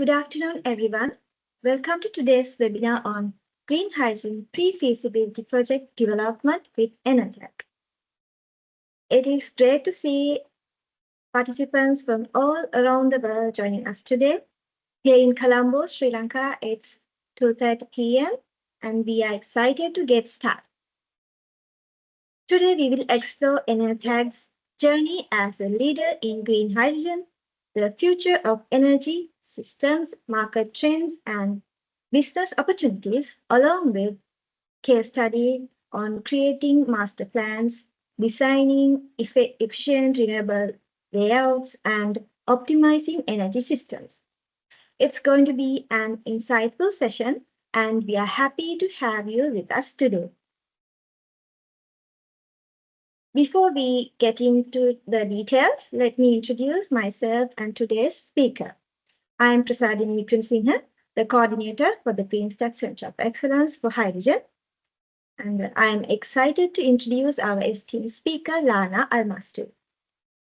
Good afternoon, everyone. Welcome to today's webinar on Green Hydrogen Pre-Feasibility Project Development with ENERTRAG. It is great to see participants from all around the world joining us today. Here in Colombo, Sri Lanka, it's 2:30 p.m. and we are excited to get started. Today, we will explore ENERTRAG's journey as a leader in green hydrogen, the future of energy systems, market trends, and business opportunities, along with case study on creating master plans, designing efficient renewable layouts, and optimizing energy systems. It's going to be an insightful session, and we are happy to have you with us today. Before we get into the details, let me introduce myself and today's speaker. I am Prasadini Vikramsinghe, the coordinator for the PtX Center of Excellence for Hydrogen. And I am excited to introduce our esteemed speaker, Lana Almasri.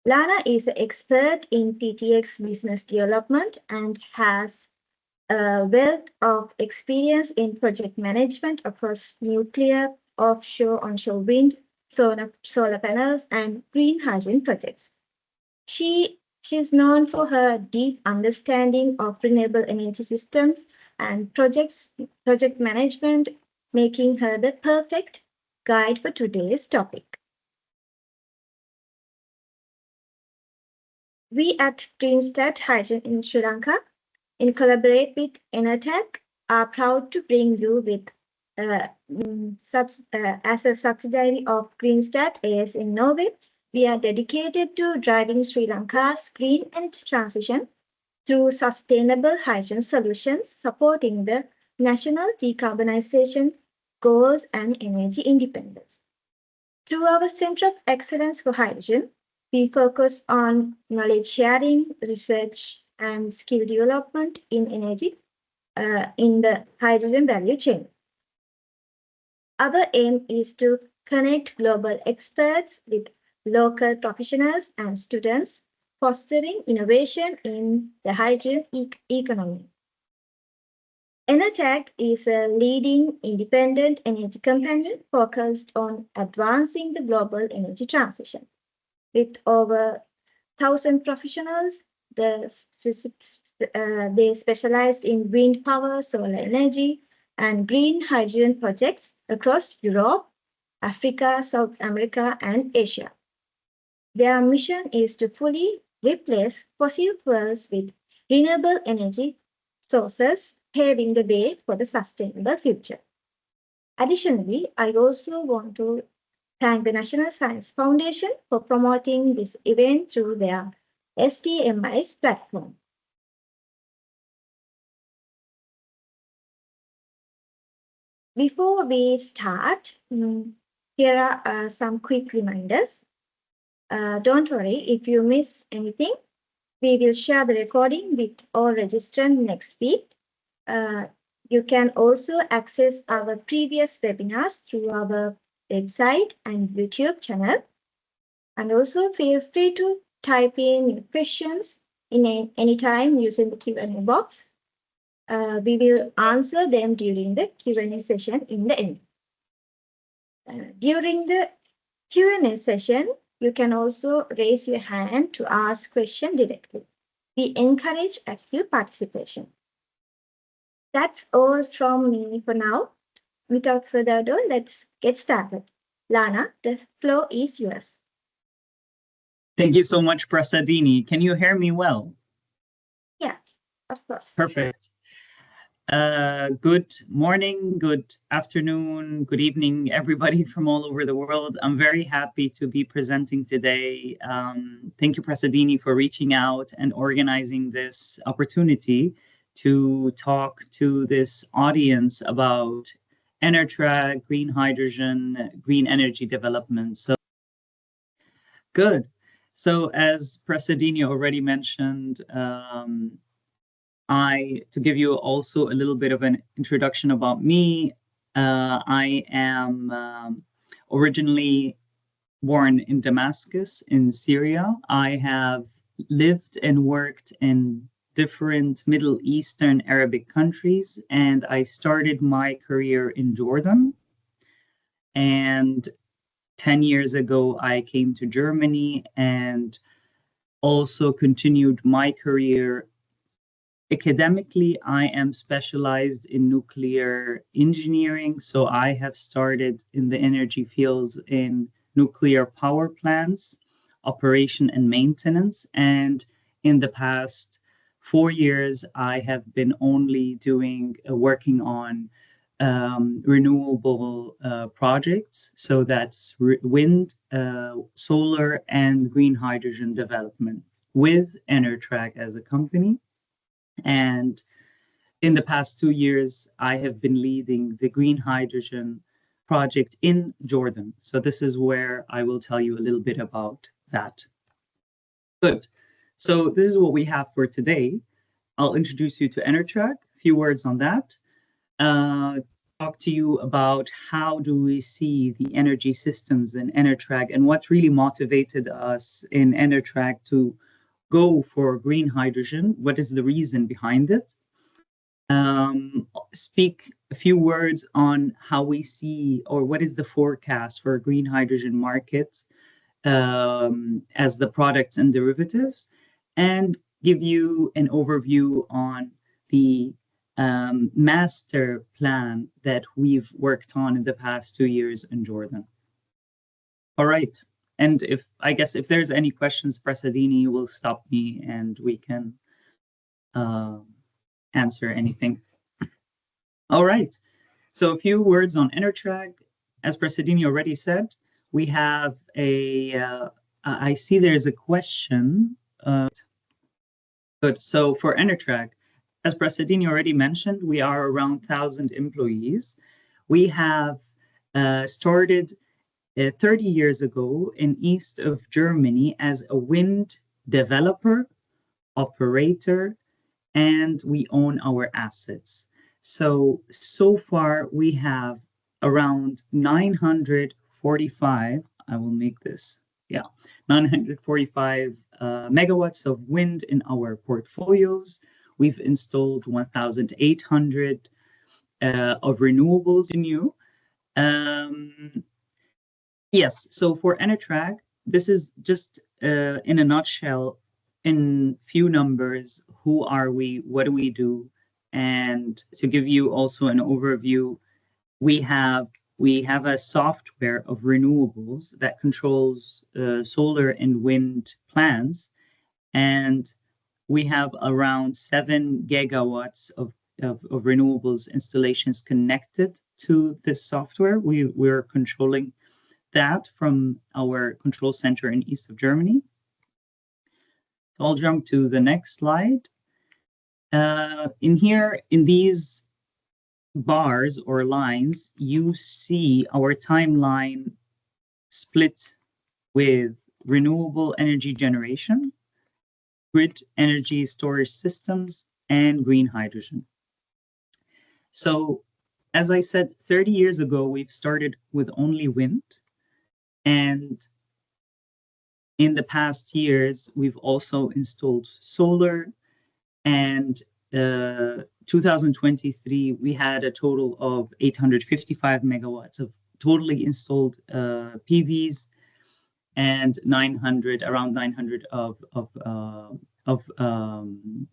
Lana is an expert in PtX Business Development and has a wealth of experience in project management across nuclear, offshore, onshore wind, solar panels, and green hydrogen projects. She is known for her deep understanding of renewable energy systems and project management, making her the perfect guide for today's topic. We at Greenstat Hydrogen in Sri Lanka, in collaborate with ENERTRAG, are proud to bring you with as a subsidiary of Greenstat AS in Norway. We are dedicated to driving Sri Lanka's green energy transition through sustainable hydrogen solutions, supporting the national decarbonization goals and energy independence. Through our Center of Excellence for Hydrogen, we focus on knowledge sharing, research, and skill development in energy in the hydrogen value chain. Our aim is to connect global experts with local professionals and students, fostering innovation in the hydrogen economy. ENERTRAG is a leading independent energy company focused on advancing the global energy transition. With over 1,000 professionals, they specialized in wind power, solar energy, and green hydrogen projects across Europe, Africa, South America, and Asia. Their mission is to fully replace fossil fuels with renewable energy sources, paving the way for the sustainable future. Additionally, I also want to thank the National Science Foundation for promoting this event through their STMI's platform. Before we start, here are some quick reminders. Don't worry if you miss anything. We will share the recording with all registrants next week. You can also access our previous webinars through our website and YouTube channel. And also feel free to type in your questions any time using the Q&A box. We will answer them during the Q&A session in the end. During the Q&A session, you can also raise your hand to ask questions directly. We encourage active participation. That's all from me for now. Without further ado, let's get started. Lana, the floor is yours. Thank you so much, Prasadini. Can you hear me well? Yeah, of course. Perfect. Good morning, good afternoon, good evening, everybody from all over the world. I'm very happy to be presenting today. Thank you, Prasadini, for reaching out and organizing this opportunity to talk to this audience about ENERTRAG, green hydrogen, green energy development. So, good. So as Prasadini already mentioned, to give you also a little bit of an introduction about me, I am originally born in Damascus in Syria. I have lived and worked in different Middle Eastern Arabic countries, and I started my career in Jordan. And 10 years ago, I came to Germany and also continued my career. Academically, I am specialized in nuclear engineering, so I have started in the energy fields in nuclear power plants, operation and maintenance. And in the past 4 years, I have been only working on renewable projects. So that's wind, solar, and green hydrogen development with ENERTRAG as a company. And in the past 2 years, I have been leading the green hydrogen project in Jordan. So this is where I will tell you a little bit about that. Good. So this is what we have for today. I'll introduce you to ENERTRAG, a few words on that. Talk to you about how do we see the energy systems in ENERTRAG and what really motivated us in ENERTRAG to go for green hydrogen. What is the reason behind it? Speak a few words on how we see or what is the forecast for green hydrogen markets as the products and derivatives, and give you an overview on the master plan that we've worked on in the past 2 years in Jordan. All right. And if there's any questions, Prasadini will stop me and we can answer anything. All right. So a few words on ENERTRAG. As Prasadini already said, we have I see there's a question. Good. So for ENERTRAG, as Prasadini already mentioned, we are around 1,000 employees. We have started 30 years ago in east of Germany as a wind developer, operator, and we own our assets. So far we have around 945, I will make this, 945 megawatts of wind in our portfolios. We've installed 1,800 of renewables in you. Yes, so for ENERTRAG, this is just in a nutshell, in few numbers, who are we, what do we do? And to give you also an overview, we have a software of renewables that controls solar and wind plants. And we have around 7 gigawatts of renewables installations connected to this software. We're controlling that from our control center in east of Germany. So I'll jump to the next slide. In these bars or lines, you see our timeline split with renewable energy generation, grid energy storage systems, and green hydrogen. So as I said, 30 years ago, we've started with only wind. And in the past years, we've also installed solar. And 2023, we had a total of 855 megawatts of totally installed PVs and around 900 of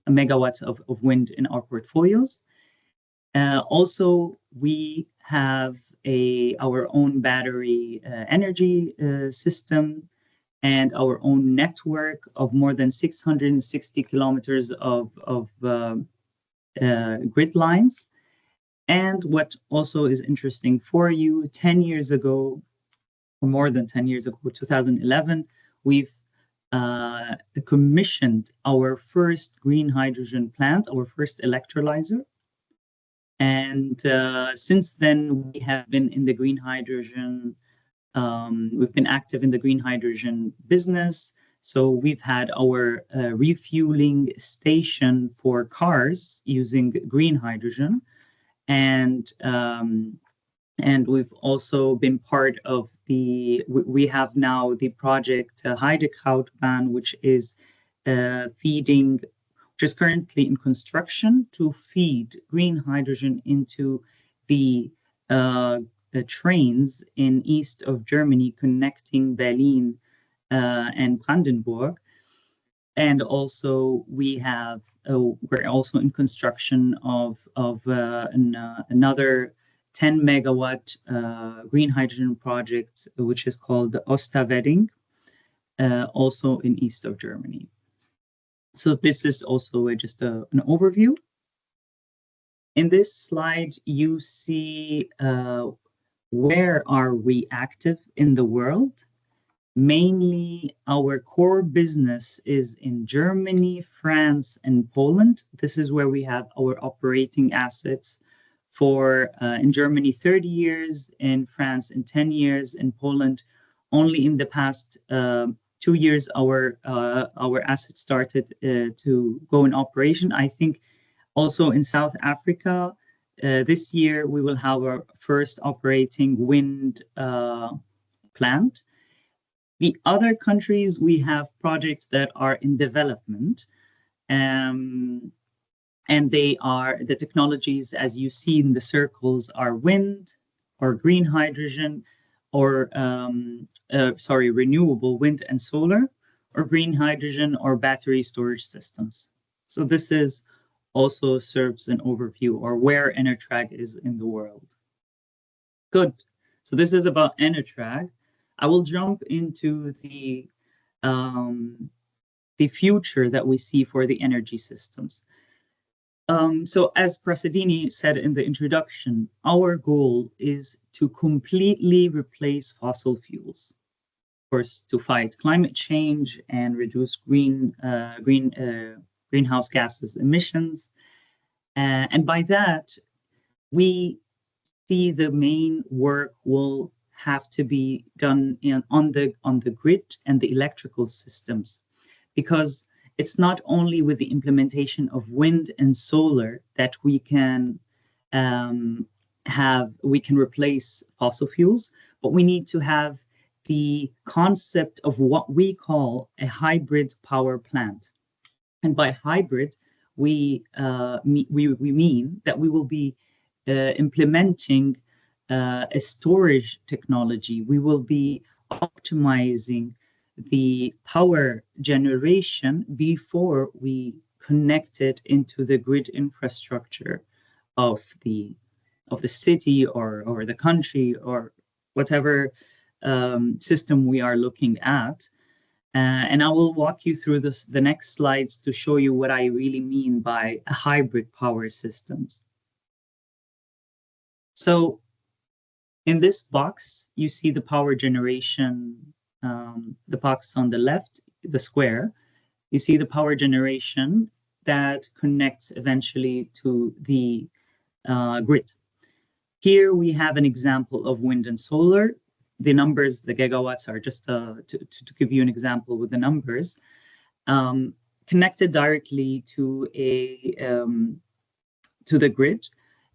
megawatts of wind in our portfolios. Also, we have our own battery energy system and our own network of more than 660 kilometers of grid lines. And what also is interesting for you, 10 years ago, or more than 10 years ago, 2011, we've commissioned our first green hydrogen plant, our first electrolyzer. And since then, we have been in the green hydrogen, we've been active in the green hydrogen business. So we've had our refueling station for cars using green hydrogen. And we've also been part of we have now the project Heidekrautbahn, which is which is currently in construction to feed green hydrogen into the trains in east of Germany connecting Berlin and Brandenburg. And also we're also in construction of another 10 megawatt green hydrogen project, which is called the Osterwedding, also in east of Germany. So this is also just an overview. In this slide, you see where are we active in the world. Mainly, our core business is in Germany, France, and Poland. This is where we have our operating assets for, in Germany, 30 years, in France, in 10 years, in Poland. Only in the past 2 years, our assets started to go in operation. I think also in South Africa, this year, we will have our first operating wind plant. The other countries, we have projects that are in development, and the technologies, as you see in the circles, are wind or green hydrogen, or renewable wind and solar, or green hydrogen or battery storage systems. So this is also serves an overview or where ENERTRAG is in the world. Good. So this is about ENERTRAG. I will jump into the future that we see for the energy systems. So as Prasadini said in the introduction, our goal is to completely replace fossil fuels, of course, to fight climate change and reduce greenhouse gases emissions. And by that, we see the main work will have to be done on the grid and the electrical systems, because it's not only with the implementation of wind and solar that we can replace fossil fuels, but we need to have the concept of what we call a hybrid power plant. And by hybrid, we mean that we will be implementing a storage technology. We will be optimizing the power generation before we connect it into the grid infrastructure of the city or the country or whatever system we are looking at. And I will walk you through the next slides to show you what I really mean by a hybrid power systems. So in this box, you see the power generation, the box on the left, the square. You see the power generation that connects eventually to the grid. Here we have an example of wind and solar. The numbers, the gigawatts, are just to give you an example with the numbers, connected directly to the grid.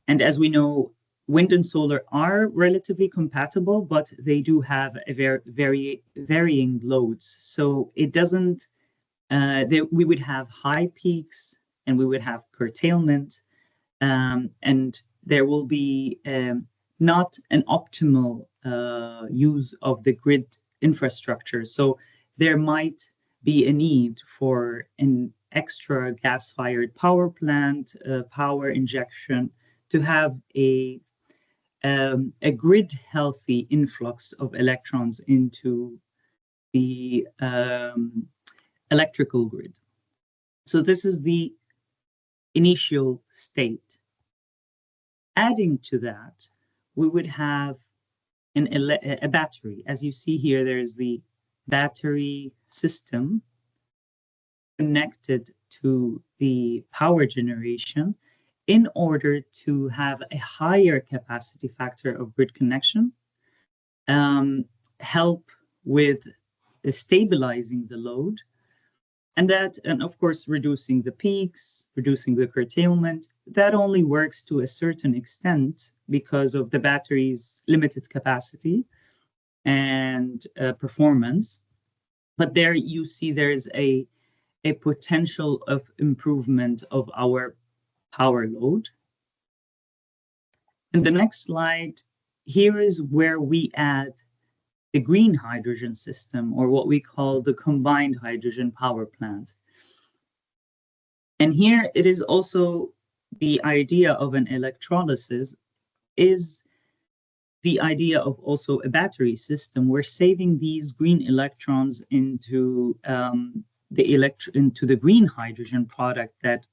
And as we know, wind and solar are relatively compatible, but they do have a very varying loads. So it doesn't. We would have high peaks and we would have curtailment, and there will be not an optimal use of the grid infrastructure. So there might be a need for an extra gas-fired power plant, power injection, to have a grid-healthy influx of electrons into the electrical grid. So this is the initial state. Adding to that, we would have a battery. As you see here, there's the battery system connected to the power generation in order to have a higher capacity factor of grid connection, help with stabilizing the load, and of course, reducing the peaks, reducing the curtailment. That only works to a certain extent because of the battery's limited capacity and performance. But there you see there's a a potential of improvement of our power load. In the next slide, here is where we add the green hydrogen system, or what we call the combined hydrogen power plant. And here it is also the idea of an electrolysis is the idea of also a battery system. We're saving these green electrons into the green hydrogen product that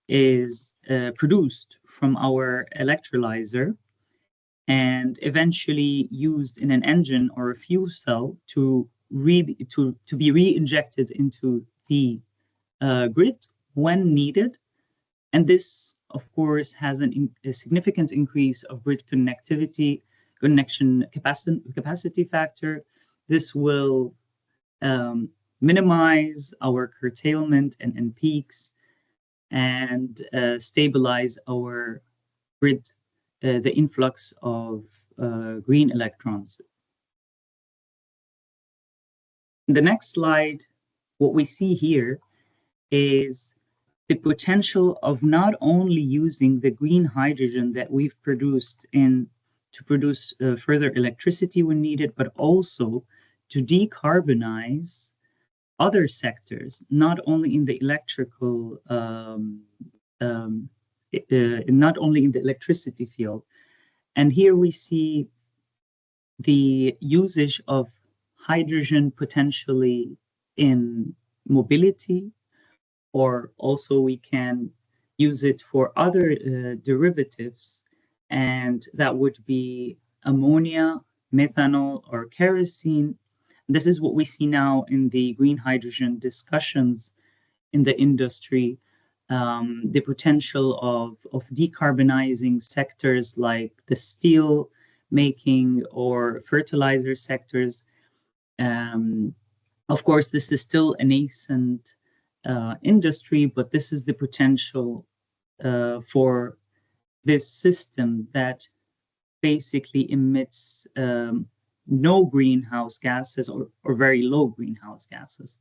is produced from our electrolyzer and eventually used in an engine or a fuel cell to be re-injected into the grid when needed. And this, of course, has a significant increase of grid connection capacity factor. This will minimize our curtailment and peaks and stabilize our grid, the influx of green electrons. In the next slide, what we see here is the potential of not only using the green hydrogen that we've produced to produce further electricity when needed, but also to decarbonize other sectors, not only in the electrical, not only in the electricity field. And here we see the usage of hydrogen potentially in mobility, or also we can use it for other derivatives, and that would be ammonia, methanol, or kerosene. This is what we see now in the green hydrogen discussions in the industry, the potential of decarbonizing sectors like the steel making or fertilizer sectors. Of course, this is still a nascent industry, but this is the potential for this system that basically emits no greenhouse gases or very low greenhouse gases.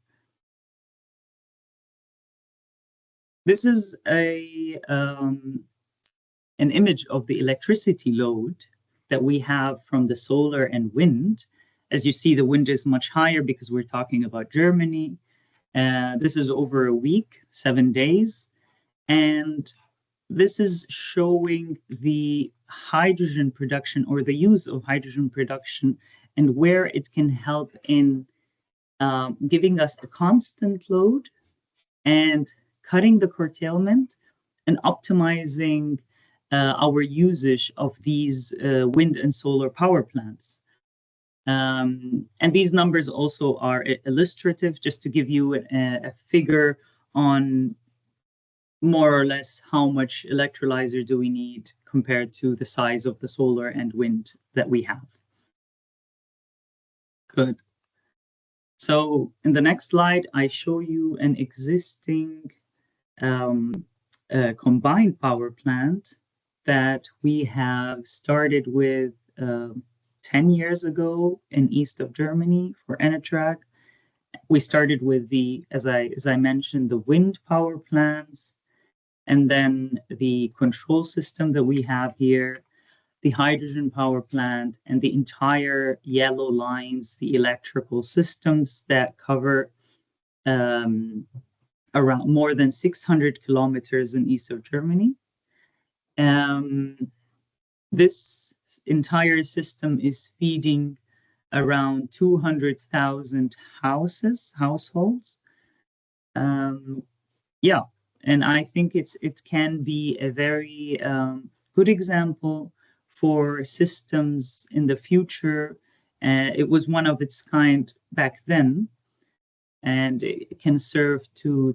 This is an image of the electricity load that we have from the solar and wind. As you see, the wind is much higher because we're talking about Germany. This is over a week, 7 days. And this is showing the hydrogen production or the use of hydrogen production and where it can help in giving us a constant load and cutting the curtailment and optimizing our usage of these wind and solar power plants. And these numbers also are illustrative, just to give you a figure on more or less how much electrolyzer do we need compared to the size of the solar and wind that we have. Good. So in the next slide, I show you an existing combined power plant that we have started with 10 years ago in east of Germany for ENERTRAG. We started with as I mentioned, the wind power plants, and then the control system that we have here, the hydrogen power plant, and the entire yellow lines, the electrical systems that cover around more than 600 kilometers in east of Germany. This entire system is feeding around 200,000 households. Yeah, and I think it can be a very good example for systems in the future. It was one of its kind back then, and it can serve to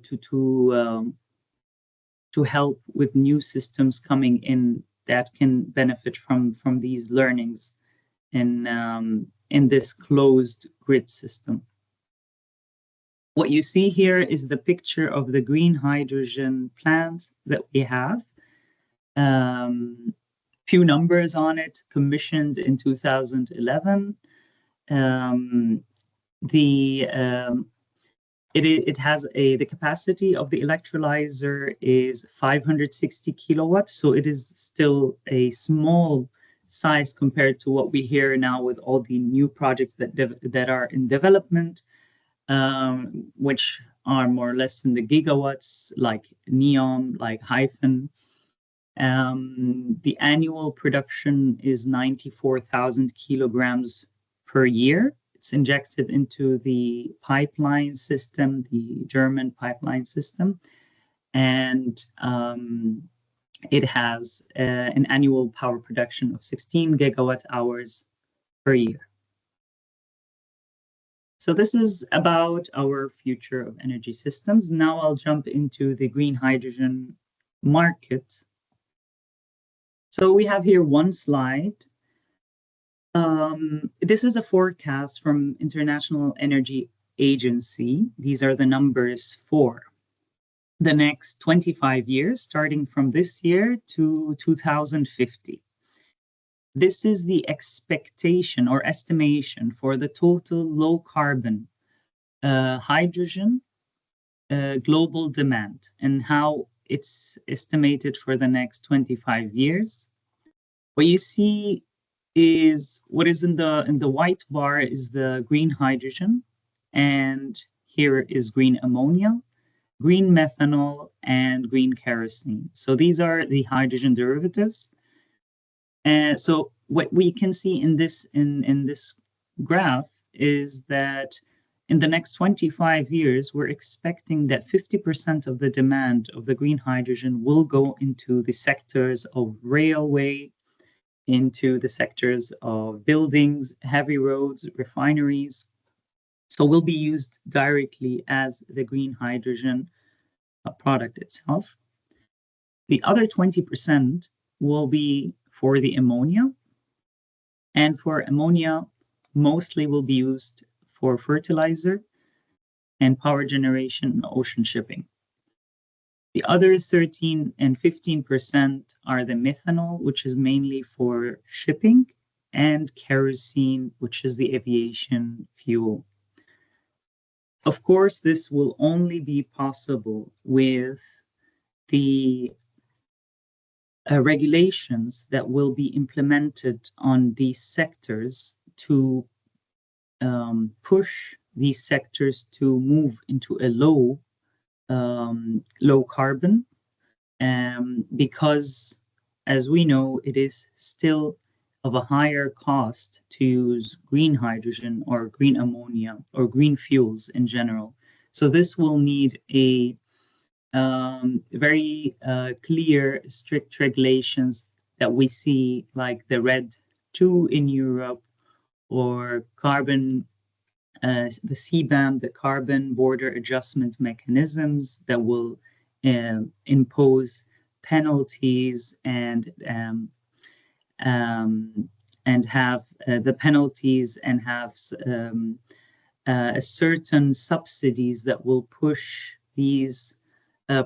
help with new systems coming in that can benefit from these learnings in this closed grid system. What you see here is the picture of the green hydrogen plant that we have. Few numbers on it, commissioned in 2011. It has the capacity of the electrolyzer is 560 kilowatts, so it is still a small size compared to what we hear now with all the new projects that are in development, which are more or less in the gigawatts, like NEOM, like Hyphen. The annual production is 94,000 kilograms per year. It's injected into the pipeline system, the German pipeline system, and it has an annual power production of 16 gigawatt hours per year. So this is about our future of energy systems. Now I'll jump into the green hydrogen market. So we have here one slide. This is a forecast from International Energy Agency. These are the numbers for the next 25 years, starting from this year to 2050. This is the expectation or estimation for the total low carbon hydrogen global demand and how it's estimated for the next 25 years. What you see is what is in the white bar is the green hydrogen, and here is green ammonia, green methanol, and green kerosene. So these are the hydrogen derivatives. And so what we can see in this graph is that in the next 25 years, we're expecting that 50% of the demand of the green hydrogen will go into the sectors of railway, into the sectors of buildings, heavy roads, refineries. So will be used directly as the green hydrogen product itself. The other 20% will be for the ammonia. And for ammonia, mostly will be used for fertilizer and power generation and ocean shipping. The other 13 and 15% are the methanol, which is mainly for shipping, and kerosene, which is the aviation fuel. Of course, this will only be possible with the regulations that will be implemented on these sectors to push these sectors to move into a low carbon, because as we know, it is still of a higher cost to use green hydrogen or green ammonia or green fuels in general. So this will need a very clear, strict regulations that we see, like the RED II in Europe, or carbon, the CBAM, the Carbon Border Adjustment Mechanisms, that will impose penalties and have the penalties and have certain subsidies that will push these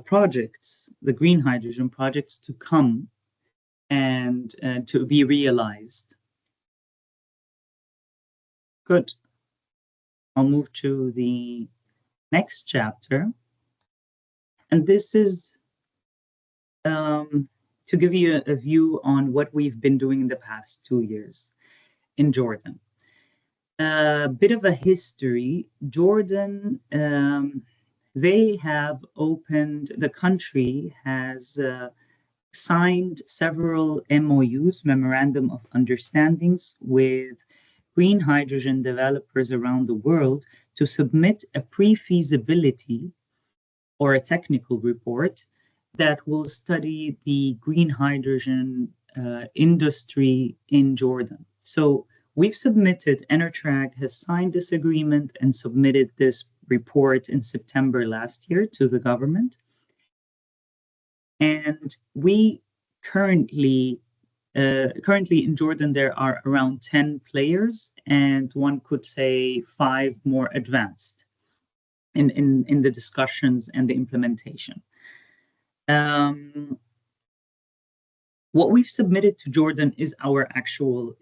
projects, the green hydrogen projects, to come and to be realized. Good. I'll move to the next chapter. And this is to give you a view on what we've been doing in the past 2 years in Jordan. A bit of a history. Jordan, they have opened, the country has signed several MOUs, Memorandum of Understandings, with green hydrogen developers around the world to submit a pre-feasibility or a technical report that will study the green hydrogen industry in Jordan. So we've submitted, ENERTRAG has signed this agreement and submitted this report in September last year to the government. And we currently in Jordan, there are around 10 players, and one could say 5 more advanced in the discussions and the implementation. What we've submitted to Jordan is our actual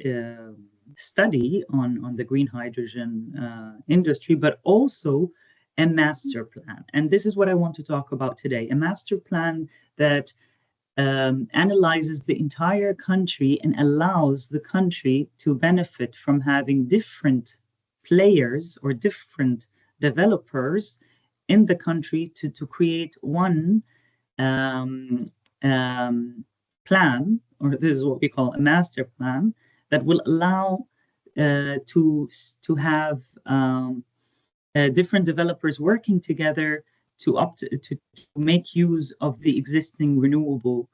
study on the green hydrogen industry, but also a master plan. And this is what I want to talk about today, a master plan that analyzes the entire country and allows the country to benefit from having different players or different developers in the country to create one um, plan, or this is what we call a master plan, that will allow to have different developers working together to make use of the existing renewable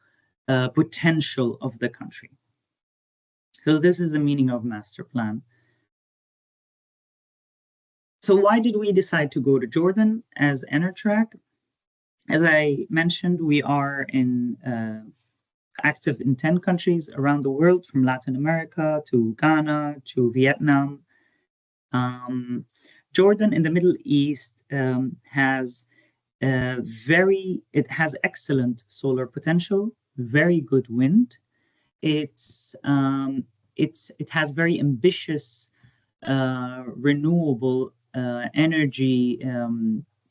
potential of the country. So this is the meaning of master plan. So why did we decide to go to Jordan as ENERTRAG? As I mentioned, we are active in 10 countries around the world, from Latin America to Ghana to Vietnam. Jordan in the Middle East has excellent solar potential, very good wind. It has very ambitious renewable energy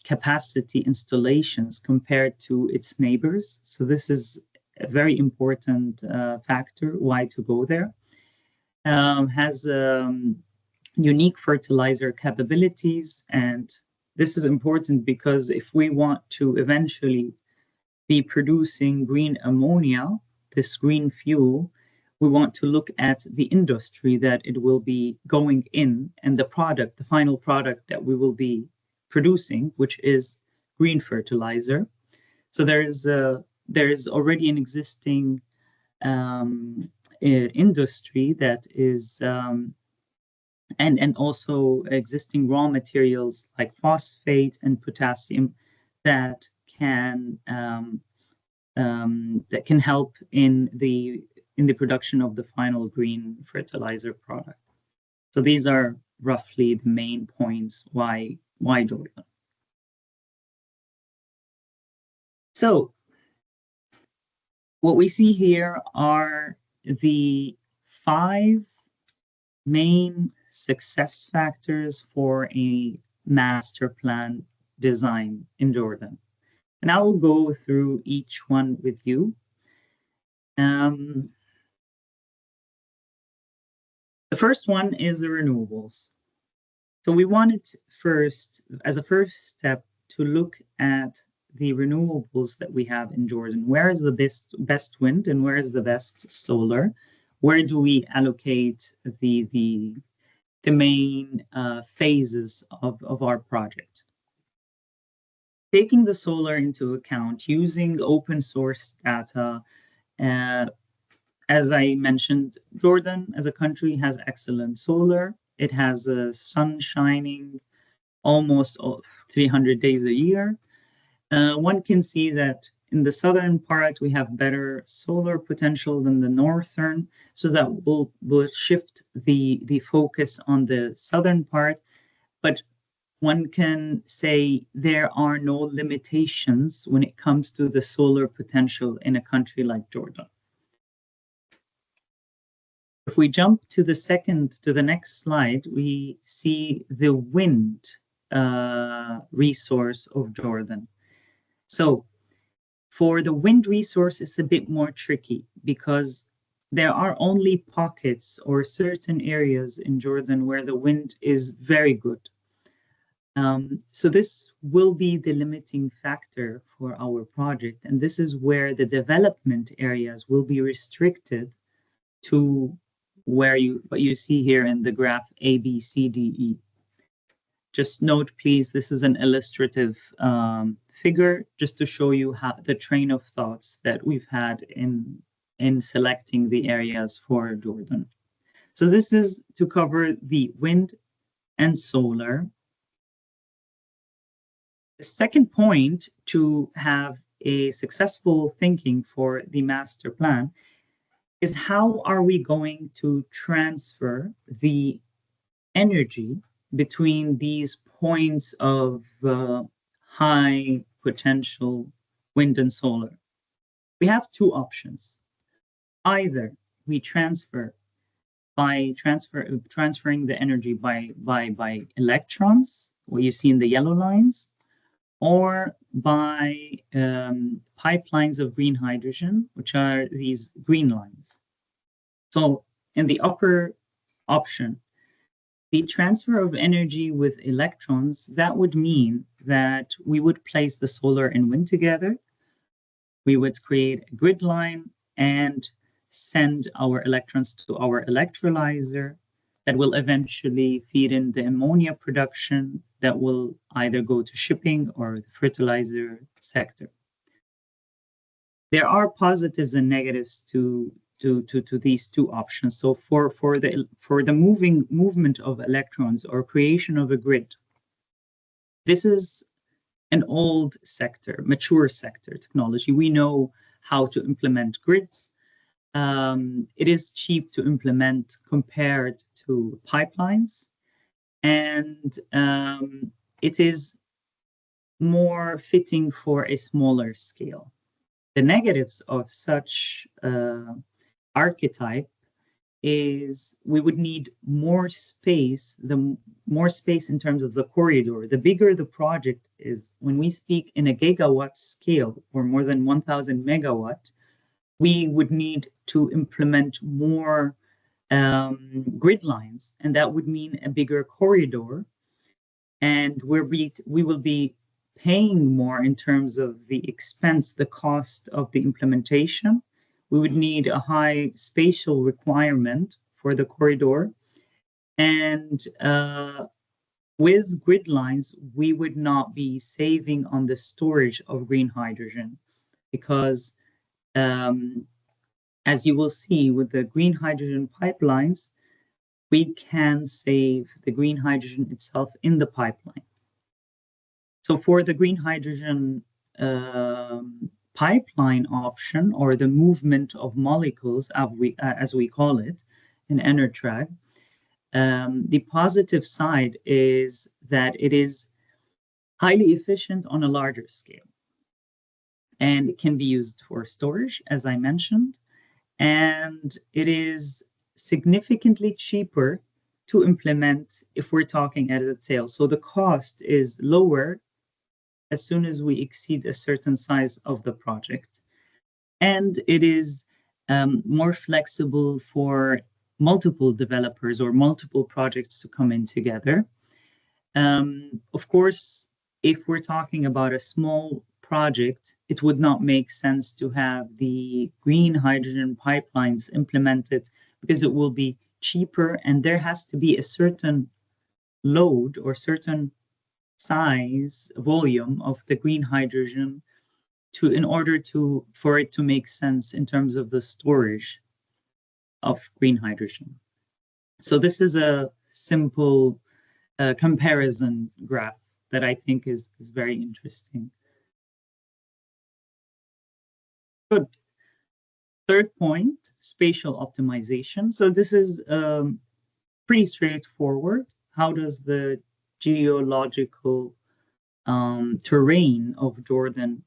capacity installations compared to its neighbors. So this is a very important factor why to go there. Has unique fertilizer capabilities, and this is important because if we want to eventually be producing green ammonia, this green fuel, we want to look at the industry that it will be going in and the final product that we will be producing, which is green fertilizer. So there is already an existing industry that is and also existing raw materials like phosphate and potassium that can help in the production of the final green fertilizer product. So these are roughly the main points why Jordan. So what we see here are the 5 main success factors for a master plan design in Jordan. And I will go through each one with you. The first one is the renewables. So we wanted first, as a first step, to look at the renewables that we have in Jordan. Where is the best wind and where is the best solar? Where do we allocate the main phases of our project? Taking the solar into account, using open source data, as I mentioned, Jordan as a country has excellent solar. It has sun shining almost 300 days a year. One can see that in the southern part, we have better solar potential than the northern, so that will shift the focus on the southern part. But one can say there are no limitations when it comes to the solar potential in a country like Jordan. If we jump to the next slide, we see the wind resource of Jordan. So for the wind resource, it's a bit more tricky because there are only pockets or certain areas in Jordan where the wind is very good. So this will be the limiting factor for our project. And this is where the development areas will be restricted to what you see here in the graph A, B, C, D, E. Just note, please, this is an illustrative figure just to show you how the train of thoughts that we've had in selecting the areas for Jordan. So this is to cover the wind and solar. The second point to have a successful thinking for the master plan is how are we going to transfer the energy between these points of high potential wind and solar. We have 2 options. Either we transfer by transferring the energy by electrons, what you see in the yellow lines, or by pipelines of green hydrogen, which are these green lines. So in the upper option, the transfer of energy with electrons, that would mean that we would place the solar and wind together. We would create a grid line and send our electrons to our electrolyzer that will eventually feed in the ammonia production that will either go to shipping or the fertilizer sector. There are positives and negatives to these two options. So for the movement of electrons or creation of a grid, this is an old sector, mature sector technology. We know how to implement grids. It is cheap to implement compared to pipelines, and it is more fitting for a smaller scale. The negatives of such archetype is we would need more space, more space in terms of the corridor. The bigger the project is, when we speak in a gigawatt scale or more than 1,000 megawatt, we would need to implement more grid lines, and that would mean a bigger corridor. And we will be paying more in terms of the expense, the cost of the implementation. We would need a high spatial requirement for the corridor. And with grid lines, we would not be saving on the storage of green hydrogen because as you will see with the green hydrogen pipelines, we can save the green hydrogen itself in the pipeline. So for the green hydrogen pipeline option, or the movement of molecules, as we call it in ENERTRAG, the positive side is that it is highly efficient on a larger scale. And it can be used for storage, as I mentioned, and it is significantly cheaper to implement if we're talking at scale. So the cost is lower as soon as we exceed a certain size of the project. And it is more flexible for multiple developers or multiple projects to come in together. Of course, if we're talking about a small project, it would not make sense to have the green hydrogen pipelines implemented because it will be cheaper and there has to be a certain load or certain size volume of the green hydrogen in order for it to make sense in terms of the storage of green hydrogen. So this is a simple comparison graph that I think is very interesting. Good. Third point, spatial optimization. So this is pretty straightforward. How does the geological terrain of Jordan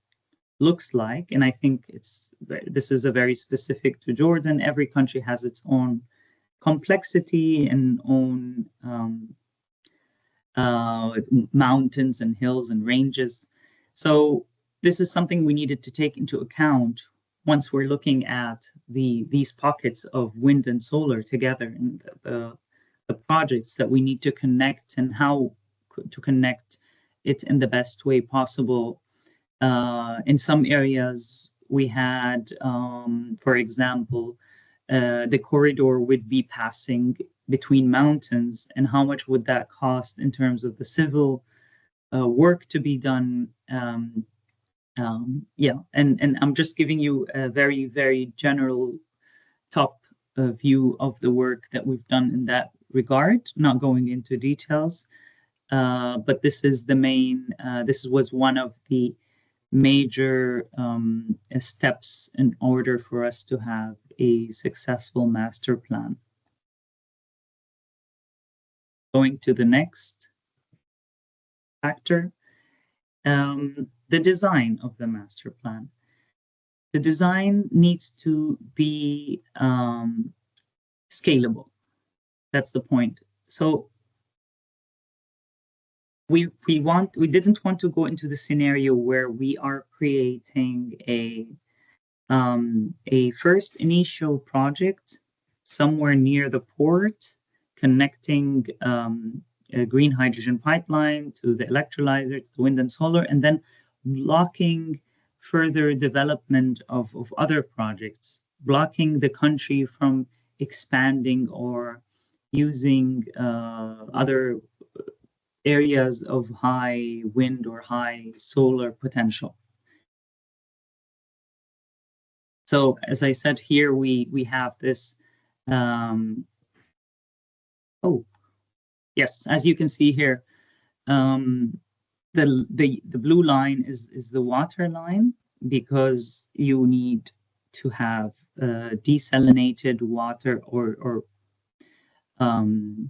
looks like? And I think this is a very specific to Jordan. Every country has its own complexity and own mountains and hills and ranges. So this is something we needed to take into account once we're looking at these pockets of wind and solar together and the projects that we need to connect and how to connect it in the best way possible. In some areas, we had, for example, the corridor would be passing between mountains, and how much would that cost in terms of the civil work to be done? Yeah, and I'm just giving you a very, very general top view of the work that we've done in that regard, not going into details. But this is the main, this was one of the major steps in order for us to have a successful master plan. Going to the next factor, the design of the master plan. The design needs to be scalable. That's the point. So we didn't want to go into the scenario where we are creating a first initial project somewhere near the port, connecting a green hydrogen pipeline to the electrolyzer, to the wind and solar, and then blocking further development of other projects, blocking the country from expanding or using other areas of high wind or high solar potential. So as I said here, we have this. Oh, yes, as you can see here, the blue line is the water line, because you need to have desalinated water, or in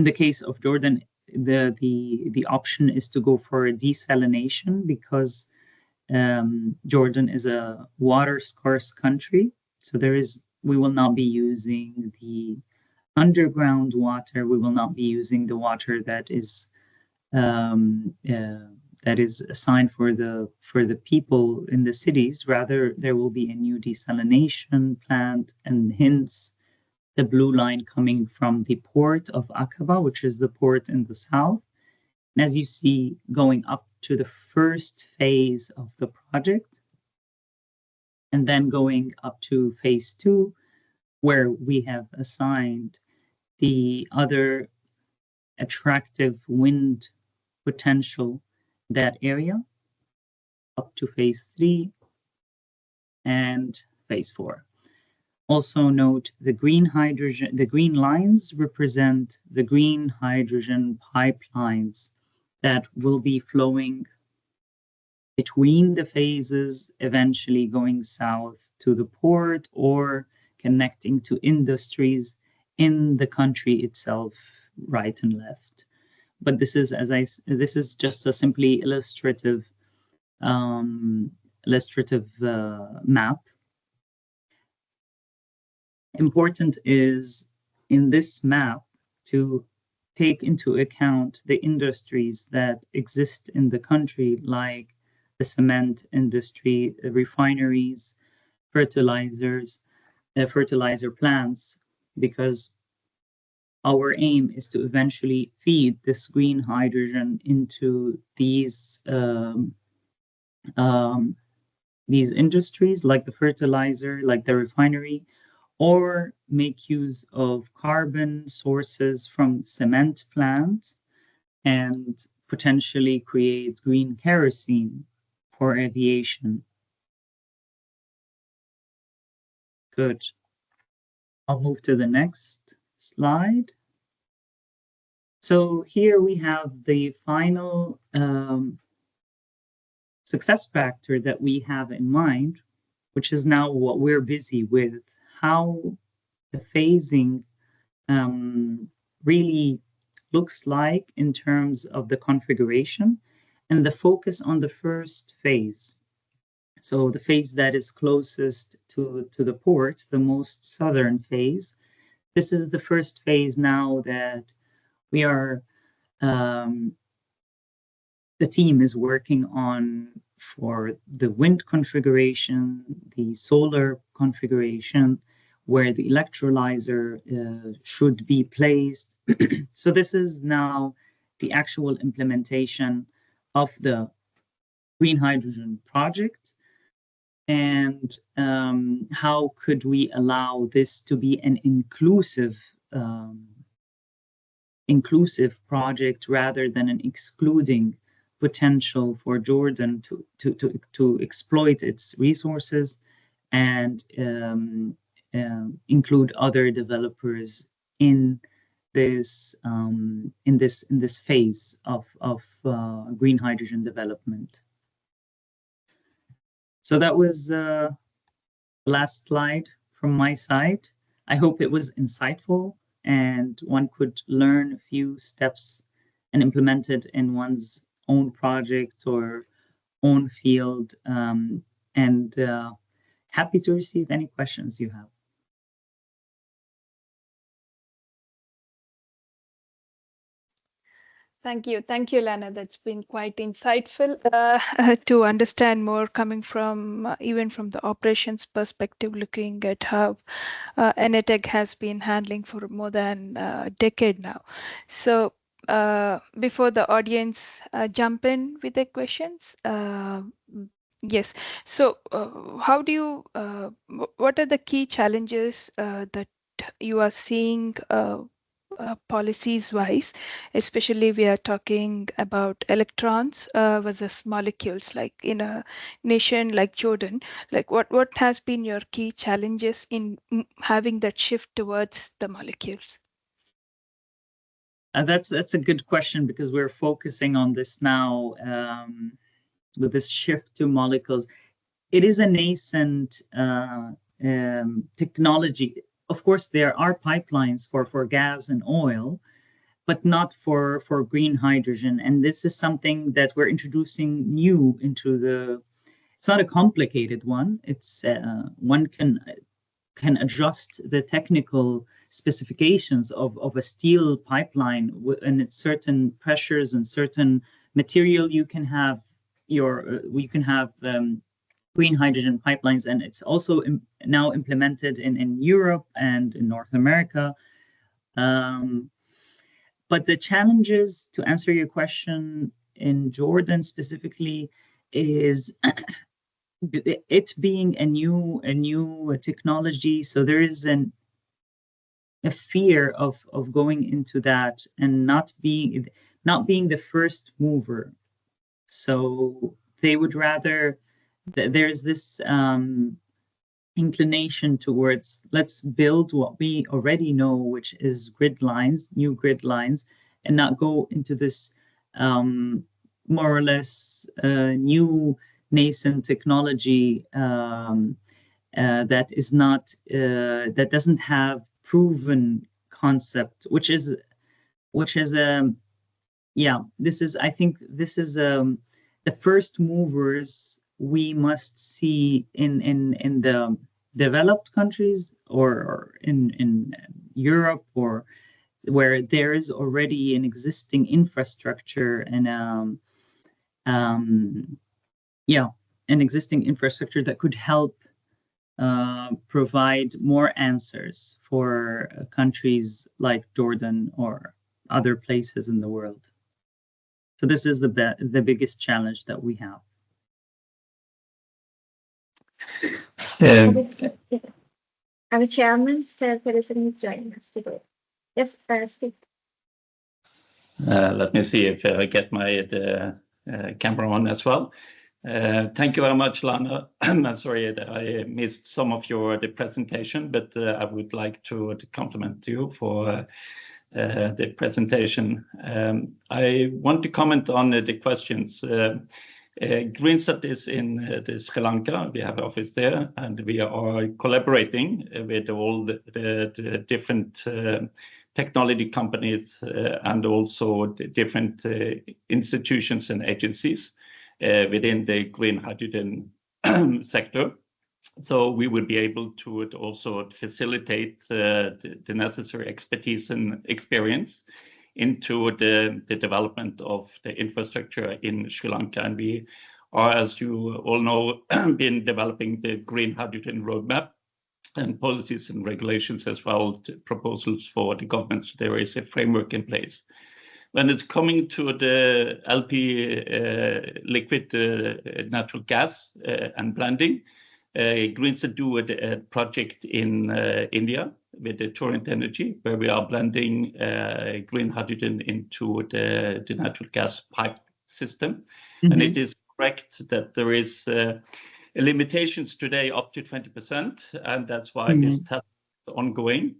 the case of Jordan, the option is to go for a desalination, because Jordan is a water scarce country, so we will not be using the underground water. We will not be using the water that is assigned for the people in the cities. Rather, there will be a new desalination plant, and hence the blue line coming from the port of Aqaba, which is the port in the south. And as you see, going up to the first phase of the project, and then going up to phase 2, where we have assigned the other attractive wind potential, that area, up to phase 3 and phase 4. Also note the green lines represent the green hydrogen pipelines that will be flowing between the phases, eventually going south to the port or connecting to industries in the country itself, right and left. But this is just a simply illustrative map. Important is in this map to take into account the industries that exist in the country, like the cement industry, refineries, fertilizer plants, because our aim is to eventually feed this green hydrogen into these industries, like the fertilizer, like the refinery, or make use of carbon sources from cement plants and potentially create green kerosene for aviation. Good. I'll move to the next slide. So here we have the final success factor that we have in mind, which is now what we're busy with, how the phasing really looks like in terms of the configuration, and the focus on the first phase. So the phase that is closest to the port, the most southern phase. This is the first phase now that we are, the team is working on for the wind configuration, the solar configuration, where the electrolyzer should be placed. So this is now the actual implementation of the green hydrogen project. And how could we allow this to be an inclusive project rather than an excluding potential for Jordan to exploit its resources and include other developers in this phase of green hydrogen development. So that was the last slide from my side. I hope it was insightful and one could learn a few steps and implement it in one's own project or own field. And happy to receive any questions you have. Thank you. Thank you, Lana. That's been quite insightful to understand more coming from even from the operations perspective, looking at how ENERTRAG has been handling for more than a decade now. So before the audience jump in with their questions, yes. So how do you, what are the key challenges that you are seeing policies wise, especially we are talking about electrons versus molecules, like in a nation like Jordan, like what has been your key challenges in having that shift towards the molecules? That's a good question, because we're focusing on this now, with this shift to molecules. It is a nascent technology. Of course, there are pipelines for gas and oil, but not for green hydrogen. And this is something that we're introducing new into the. It's not a complicated one. It's one can adjust the technical specifications of a steel pipeline, and it's certain pressures and certain material. You can have green hydrogen pipelines, and it's also now implemented in Europe and in North America. But the challenges, to answer your question, in Jordan specifically, is it being a new technology. So there is a fear of going into that and not being the first mover. So they would rather, there's this inclination towards, let's build what we already know, which is new grid lines, and not go into this more or less new nascent technology that is not that doesn't have proven concept, which is I think this is the first movers we must see in the developed countries, or in Europe, or where there is already an existing infrastructure and an existing infrastructure that could help provide more answers for countries like Jordan or other places in the world. So this is the biggest challenge that we have. Our chairman, Sir President, is joining us today. Yes, speak. Let me see if I get my camera on as well. Thank you very much, Lana. I'm sorry that I missed some of the presentation, but I would like to compliment you for the presentation. I want to comment on the questions. Greenstat is in Sri Lanka. We have an office there, and we are collaborating with all the different technology companies and also the different institutions and agencies within the green hydrogen sector. So we will be able to also facilitate the necessary expertise and experience into the development of the infrastructure in Sri Lanka. And we are, as you all know, been developing the green hydrogen roadmap and policies and regulations as well, proposals for the government. So there is a framework in place. When it's coming to the LP liquid natural gas and blending, Greenstat do a project in India with the Torrent Energy, where we are blending green hydrogen into the natural gas pipe system. Mm-hmm. And it is correct that there is limitations today up to 20%, and that's why this test is ongoing.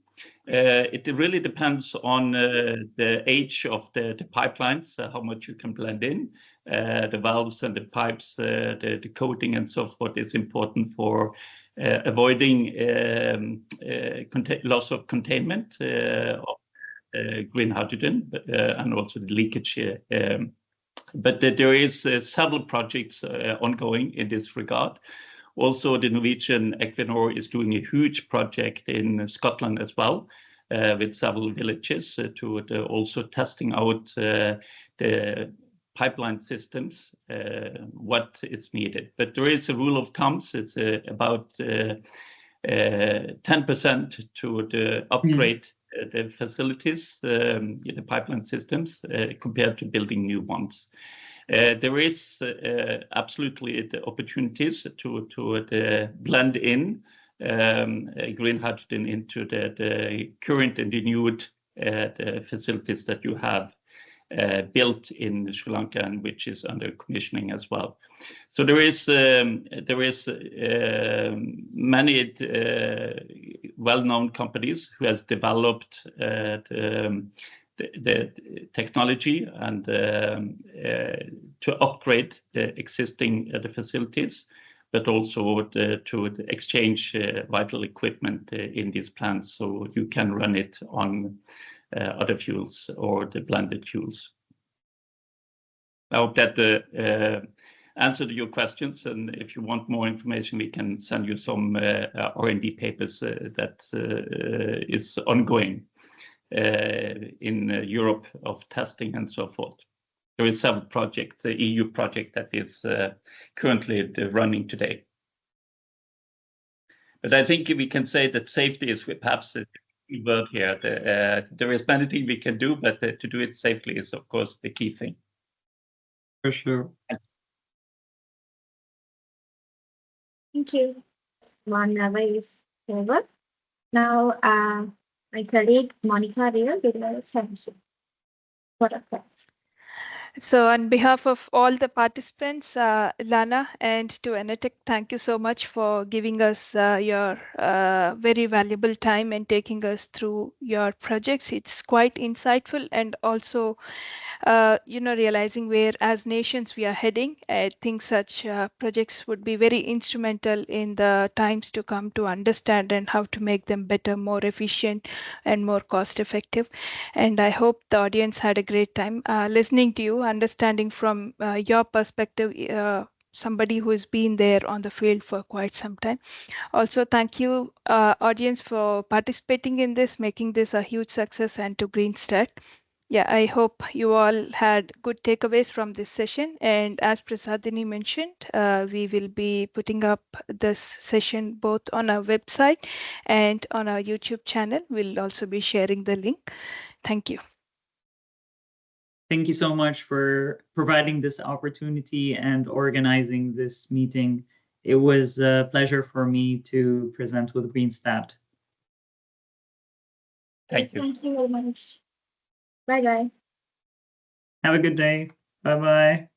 It really depends on the age of the pipelines, how much you can blend in. The valves and the pipes, the coating and so forth is important for avoiding loss of containment of green hydrogen, and also the leakage. But there is several projects ongoing in this regard. Also, the Norwegian Equinor is doing a huge project in Scotland as well, with several villages to also testing out the pipeline systems, what is needed. But there is a rule of thumbs. It's about 10% to the upgrade the facilities, the pipeline systems, compared to building new ones. There is absolutely the opportunities to blend in green hydrogen into the current and renewed the facilities that you have built in Sri Lanka, and which is under commissioning as well. So there is many well-known companies who has developed the technology and to upgrade the existing the facilities, but also to exchange vital equipment in these plants, so you can run it on other fuels or the blended fuels. I hope that answered your questions, and if you want more information, we can send you some R&D papers that is ongoing in Europe of testing and so forth. There is several projects, the EU project that is currently running today. But I think we can say that safety is perhaps a key word here. There is many things we can do, but to do it safely is, of course, the key thing. For sure. Thank you. 1 hour is over. Now, my colleague Monica Real will thank you for that. So on behalf of all the participants, Lana, and to ENERTRAG, thank you so much for giving us your very valuable time and taking us through your projects. It's quite insightful, and also realizing where as nations we are heading. I think such projects would be very instrumental in the times to come to understand and how to make them better, more efficient, and more cost effective. And I hope the audience had a great time listening to you, understanding from your perspective, somebody who has been there on the field for quite some time. Also, thank you, audience, for participating in this, making this a huge success, and to Greenstart. Yeah, I hope you all had good takeaways from this session. And as Prasadini mentioned, we will be putting up this session both on our website and on our YouTube channel. We'll also be sharing the link. Thank you. Thank you so much for providing this opportunity and organizing this meeting. It was a pleasure for me to present with Greenstat. Thank you. Thank you very much. Bye-bye. Have a good day. Bye-bye.